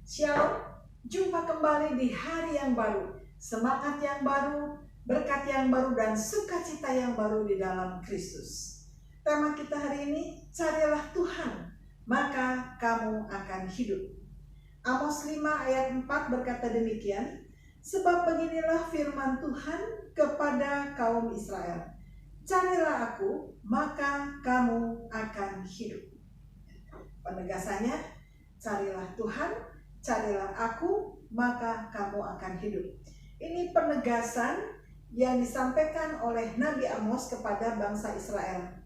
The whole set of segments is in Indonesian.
Shalom, jumpa kembali di hari yang baru, semangat yang baru, berkat yang baru, dan sukacita yang baru di dalam Kristus. Tema kita hari ini, carilah Tuhan, maka kamu akan hidup. Amos 5 ayat 4 berkata demikian, sebab beginilah firman Tuhan kepada kaum Israel, carilah aku, maka kamu akan hidup. Penegasannya, carilah Tuhan, carilah aku, maka kamu akan hidup. Ini penegasan yang disampaikan oleh Nabi Amos kepada bangsa Israel.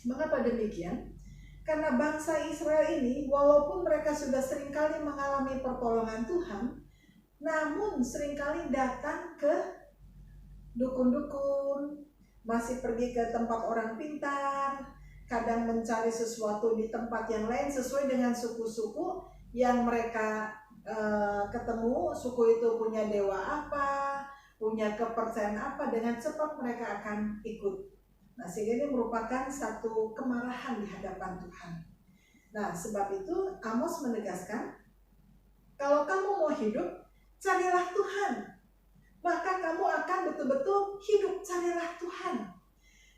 Mengapa demikian? Karena bangsa Israel ini, walaupun mereka sudah seringkali mengalami pertolongan Tuhan, namun seringkali datang ke dukun-dukun, masih pergi ke tempat orang pintar, kadang mencari sesuatu di tempat yang lain sesuai dengan suku-suku yang mereka ketemu. Suku itu punya dewa apa, punya kepercayaan apa, dengan cepat mereka akan ikut. Nah, sehingga ini merupakan satu kemarahan di hadapan Tuhan. Nah, sebab itu Amos menegaskan, kalau kamu mau hidup, carilah Tuhan, maka kamu akan betul-betul hidup. Carilah Tuhan.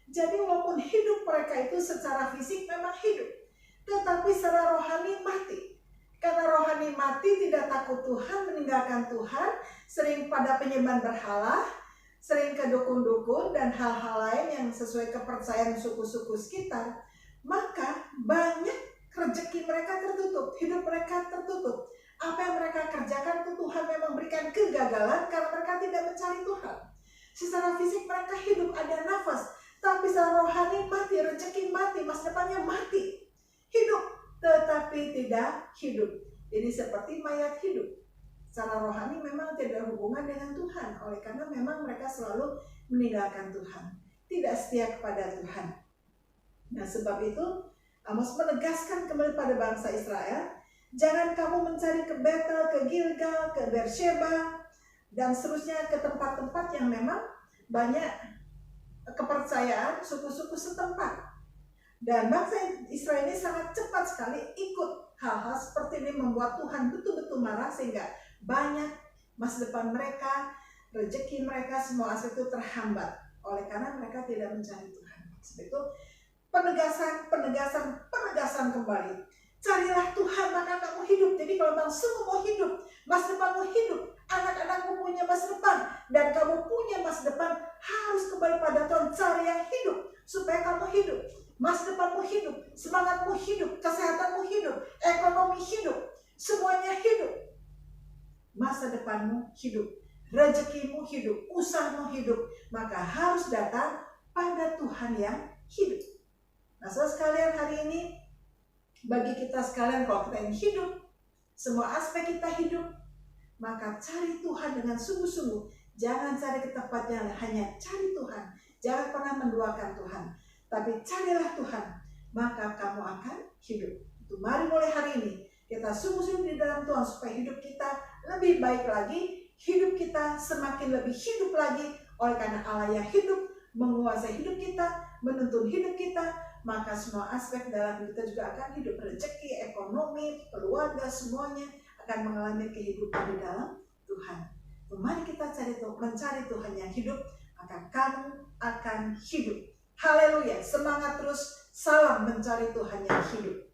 Jadi walaupun hidup mereka itu secara fisik memang hidup, tetapi secara rohani mati. Karena rohani mati, tidak takut Tuhan, meninggalkan Tuhan, sering pada penyembahan berhala, sering ke dukun-dukun dan hal-hal lain yang sesuai kepercayaan suku-suku sekitar, maka banyak rezeki mereka tertutup, hidup mereka tertutup. Apa yang mereka kerjakan itu Tuhan memang berikan kegagalan karena mereka tidak mencari Tuhan. Secara fisik mereka hidup, ada nafas, tapi secara rohani mati, rezeki mati, masa depannya mati. Hidup tetapi tidak hidup. Jadi seperti mayat hidup. Secara rohani memang tidak hubungan dengan Tuhan, oleh karena memang mereka selalu meninggalkan Tuhan, tidak setia kepada Tuhan. Nah, sebab itu Amos menegaskan kembali pada bangsa Israel, jangan kamu mencari ke Betel, ke Gilgal, ke Beersheba, dan seterusnya, ke tempat-tempat yang memang banyak kepercayaan suku-suku setempat. Dan bangsa Israel ini sangat cepat sekali ikut hal-hal seperti ini, membuat Tuhan betul-betul marah, sehingga banyak masa depan mereka, rezeki mereka, semua aspek itu terhambat oleh karena mereka tidak mencari Tuhan. Sebab itu penegasan kembali. Carilah Tuhan, maka kamu hidup. Jadi kalau bangsamu mau hidup, masa depanmu hidup, anak-anakmu punya masa depan, dan kamu punya masa depan, harus kembali pada Tuhan. Cari yang hidup supaya kamu hidup. Masa depanmu hidup, semangatmu hidup, kesehatanmu hidup, ekonomi hidup, semuanya hidup. Masa depanmu hidup, rezekimu hidup, usahamu hidup, maka harus datang pada Tuhan yang hidup. Nah, saudara sekalian, hari ini bagi kita sekalian, kalau kita ingin hidup, semua aspek kita hidup, maka cari Tuhan dengan sungguh-sungguh. Jangan cari ke tempat yang hanya cari Tuhan, jangan pernah menduakan Tuhan, tapi carilah Tuhan, maka kamu akan hidup. Itu mari mulai hari ini kita sungguh-sungguh di dalam Tuhan, supaya hidup kita lebih baik lagi, hidup kita semakin lebih hidup lagi, oleh karena Allah yang hidup menguasai hidup kita, menuntun hidup kita, maka semua aspek dalam hidup kita juga akan hidup. Rezeki, ekonomi, keluarga, semuanya akan mengalami kehidupan di dalam Tuhan. Mari kita mencari Tuhan yang hidup, maka kamu akan hidup. Haleluya, semangat terus, salam mencari Tuhan yang hidup.